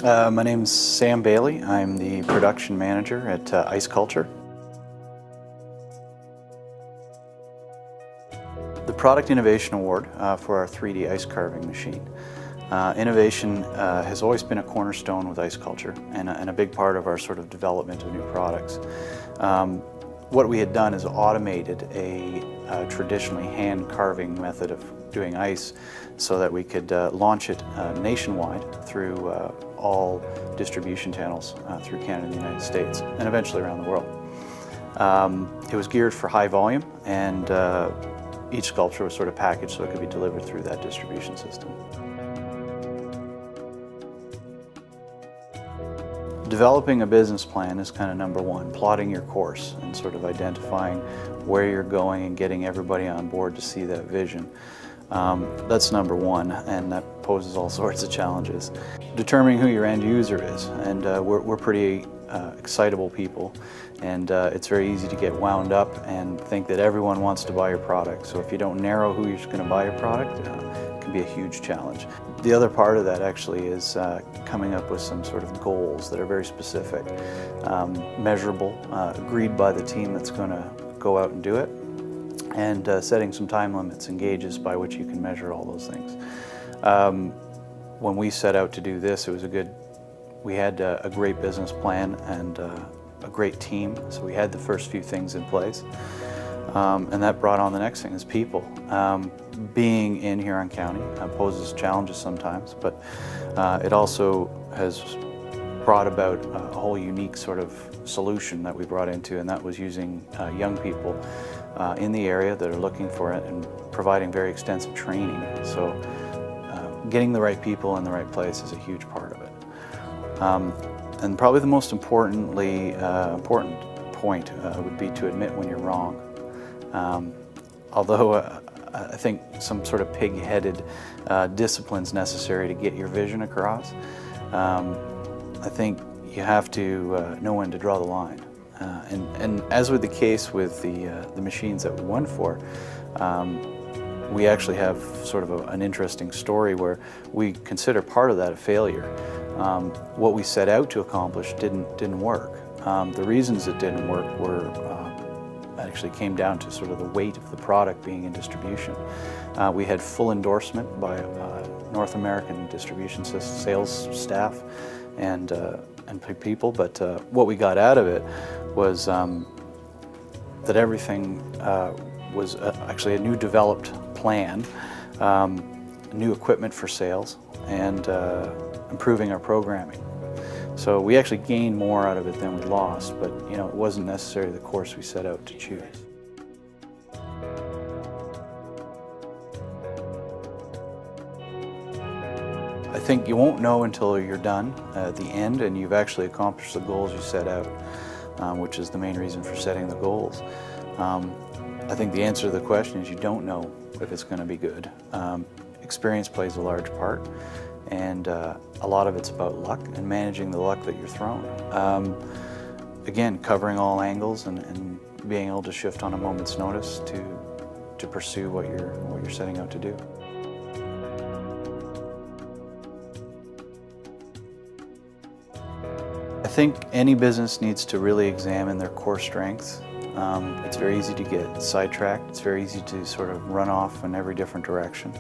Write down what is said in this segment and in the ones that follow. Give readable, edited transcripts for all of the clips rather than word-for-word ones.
My name's Sam Bailey. I'm the production manager at Iceculture. The Product Innovation Award for our 3D ice carving machine. Innovation has always been a cornerstone with Iceculture and a big part of our sort of development of new products. What we had done is automated a traditionally hand carving method of doing ice so that we could launch it nationwide through all distribution channels through Canada and the United States and eventually around the world. It was geared for high volume, and each sculpture was sort of packaged so it could be delivered through that distribution system. Developing a business plan is kind of number one, plotting your course and sort of identifying where you're going and getting everybody on board to see that vision. That's number one, and that poses all sorts of challenges. Determining who your end user is, and we're pretty excitable people, and it's very easy to get wound up and think that everyone wants to buy your product. So if you don't narrow who you're going to buy your product, it can be a huge challenge. The other part of that actually is coming up with some sort of goals that are very specific, measurable, agreed by the team that's going to go out and do it, and setting some time limits and gauges by which you can measure all those things. When we set out to do this, we had a great business plan and a great team, so we had the first few things in place. And that brought on the next thing, is people. Being in Huron County poses challenges sometimes, but it also has brought about a whole unique sort of solution that we brought into, and that was using young people in the area that are looking for it and providing very extensive training. So getting the right people in the right place is a huge part of it. And probably the most important point would be to admit when you're wrong. Although I think some sort of pig-headed discipline's necessary to get your vision across, I think you have to know when to draw the line. And as with the case with the machines that we won for, we actually have sort of an interesting story where we consider part of that a failure. What we set out to accomplish didn't work. The reasons it didn't work actually came down to sort of the weight of the product being in distribution. We had full endorsement by North American distribution sales staff and people, but what we got out of it was that everything was actually a new developed plan, new equipment for sales, and improving our programming. So we actually gained more out of it than we lost, but it wasn't necessarily the course we set out to choose. I think you won't know until you're done at the end and you've actually accomplished the goals you set out, which is the main reason for setting the goals. I think the answer to the question is you don't know if it's going to be good. Experience plays a large part, and a lot of it's about luck and managing the luck that you're thrown. Again, covering all angles and being able to shift on a moment's notice to pursue what you're setting out to do. I think any business needs to really examine their core strengths. It's very easy to get sidetracked. It's very easy to sort of run off in every different direction.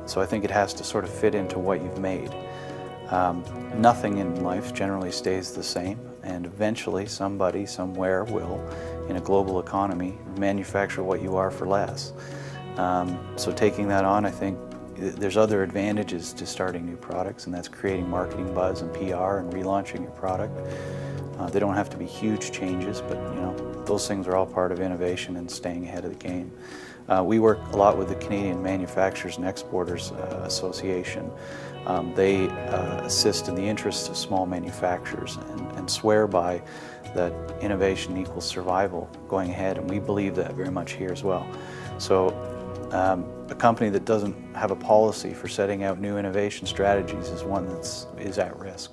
So I think it has to sort of fit into what you've made. Nothing in life generally stays the same, and eventually somebody somewhere will, in a global economy, manufacture what you are for less. So taking that on, I think there's other advantages to starting new products, and that's creating marketing buzz and PR and relaunching your product. They don't have to be huge changes, but those things are all part of innovation and staying ahead of the game. We work a lot with the Canadian Manufacturers and Exporters Association. They assist in the interests of small manufacturers and swear by that innovation equals survival going ahead, and we believe that very much here as well. So a company that doesn't have a policy for setting out new innovation strategies is one that is at risk.